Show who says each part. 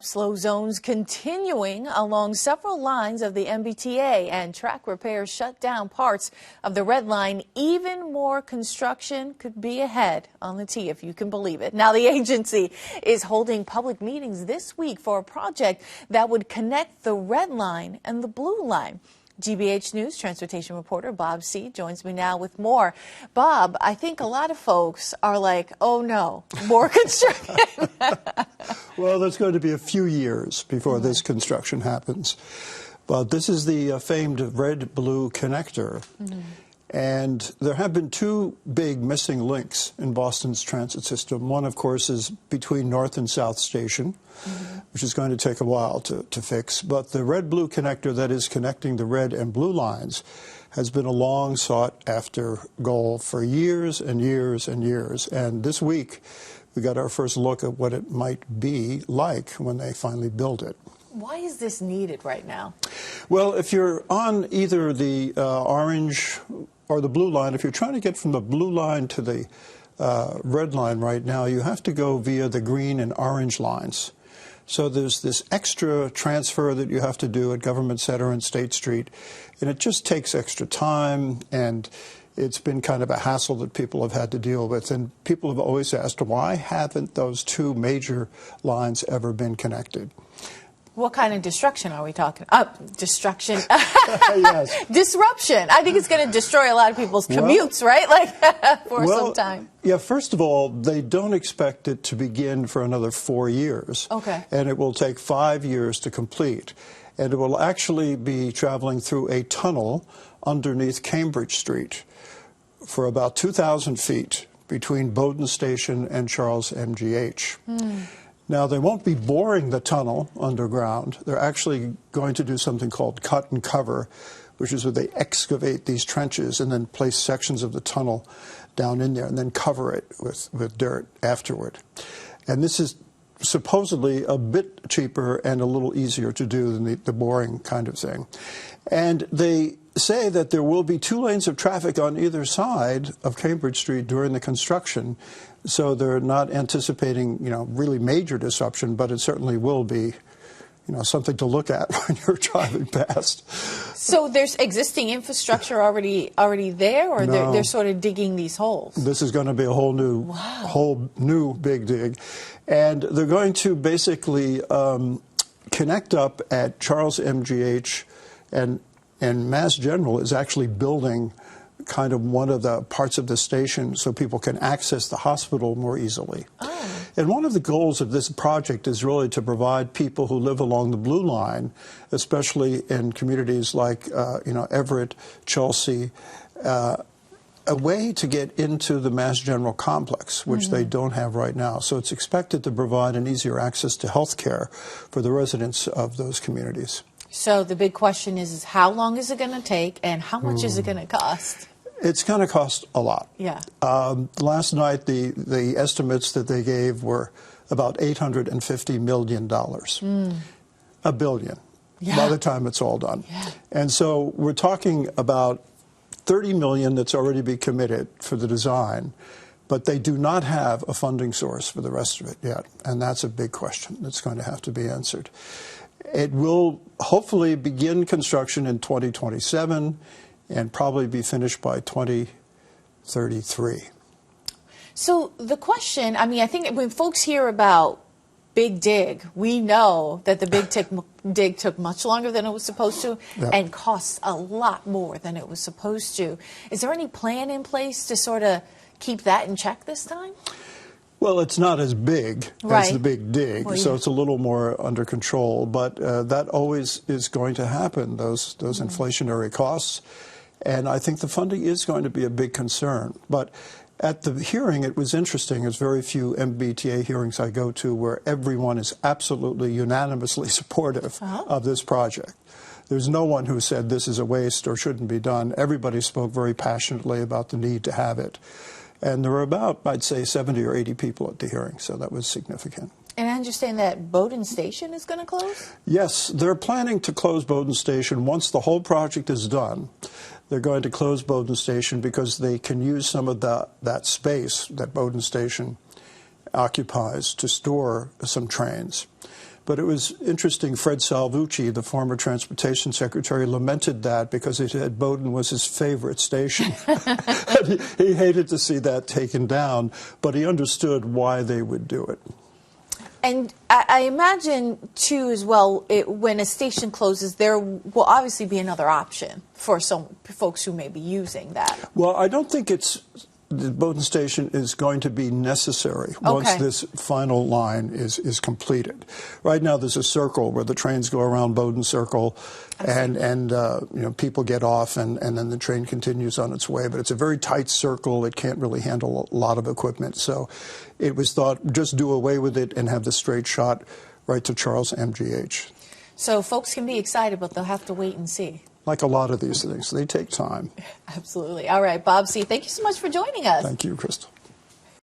Speaker 1: Slow zones continuing along several lines of the MBTA, and track repairs shut down parts of the Red Line. Even more construction could be ahead on the T, if you can believe it. Now, the agency is holding public meetings this week for a project that would connect the Red Line and the Blue Line. GBH News transportation reporter Bob Seay joins me now with more. Bob, I think a lot of folks are like, oh no, more construction.
Speaker 2: Well, there's going to be a few years before this construction happens. But this is the famed red-blue connector. And there have been two big missing links in Boston's transit system. One, of course, is between North and South Station, which is going to take a while to fix. But the red-blue connector that is connecting the red and blue lines has been a long sought-after goal for years and years and years. And this week, we got our first look at what it might be like when they finally build it.
Speaker 1: Why is this needed right now?
Speaker 2: Well, if you're on either the orange or the blue line, if you're trying to get from the blue line to the red line right now, you have to go via the green and orange lines. So there's this extra transfer that you have to do at Government Center and State Street, and it just takes extra time, and it's been kind of a hassle that people have had to deal with. And people have always asked, why haven't those two major lines ever been connected?
Speaker 1: What kind of destruction are we talking? Destruction.
Speaker 2: Yes.
Speaker 1: Disruption. I think it's going to destroy a lot of people's commutes, right? Like for some time.
Speaker 2: Yeah, first of all, they don't expect it to begin for another 4 years.
Speaker 1: Okay.
Speaker 2: And it will take 5 years to complete. And it will actually be traveling through a tunnel underneath Cambridge Street for about 2,000 feet between Bowdoin Station and Charles MGH. Now, they won't be boring the tunnel underground. They're actually going to do something called cut and cover, which is where they excavate these trenches and then place sections of the tunnel down in there and then cover it with dirt afterward. And this is supposedly a bit cheaper and a little easier to do than the boring kind of thing. And they say that there will be 2 lanes of traffic on either side of Cambridge Street during the construction, so they're not anticipating, really major disruption, but it certainly will be, something to look at when you're driving past.
Speaker 1: So there's existing infrastructure already there, or
Speaker 2: No.
Speaker 1: they're sort of digging these holes?
Speaker 2: This is going to be a whole new big dig, and they're going to basically connect up at Charles MGH, and Mass General is actually building kind of one of the parts of the station so people can access the hospital more easily. And one of the goals of this project is really to provide people who live along the Blue Line, especially in communities like Everett, Chelsea, a way to get into the Mass General complex, which they don't have right now. So it's expected to provide an easier access to health care for the residents of those communities.
Speaker 1: So the big question is how long is it going to take, and how much is it going to cost?
Speaker 2: It's going to cost a lot.
Speaker 1: Yeah.
Speaker 2: Last night, the estimates that they gave were about $850 million. $1 billion by the time it's all done.
Speaker 1: Yeah.
Speaker 2: And so we're talking about $30 million that's already been committed for the design, but they do not have a funding source for the rest of it yet. And that's a big question that's going to have to be answered. It will hopefully begin construction in 2027 and probably be finished by 2033.
Speaker 1: So the question, I think when folks hear about Big Dig, we know that the Big Dig took much longer than it was supposed to and costs a lot more than it was supposed to. Is there any plan in place to sort of keep that in check this time?
Speaker 2: Well, it's not as big as the Big Dig, so it's a little more under control. But that always is going to happen, those inflationary costs. And I think the funding is going to be a big concern. But at the hearing, it was interesting. There's very few MBTA hearings I go to where everyone is absolutely unanimously supportive of this project. There's no one who said this is a waste or shouldn't be done. Everybody spoke very passionately about the need to have it. And there were about, I'd say, 70 or 80 people at the hearing, so that was significant.
Speaker 1: And I understand that Bowdoin Station is going to close?
Speaker 2: Yes, they're planning to close Bowdoin Station once the whole project is done. They're going to close Bowdoin Station because they can use some of that space that Bowdoin Station occupies to store some trains. But it was interesting, Fred Salvucci, the former transportation secretary, lamented that because he said Bowdoin was his favorite station. He hated to see that taken down, but he understood why they would do it.
Speaker 1: And I imagine, too, as well, when a station closes, there will obviously be another option for some folks who may be using that.
Speaker 2: Well, I don't think the Bowdoin station is going to be necessary once this final line is completed. Right now, there's a circle where the trains go around Bowdoin Circle, and you know, people get off, and then the train continues on its way. But it's a very tight circle; it can't really handle a lot of equipment. So, it was thought just do away with it and have the straight shot right to Charles MGH.
Speaker 1: So, folks can be excited, but they'll have to wait and see.
Speaker 2: Like a lot of these things, they take time.
Speaker 1: Absolutely. All right, Bob C., thank you so much for joining us.
Speaker 2: Thank you, Crystal.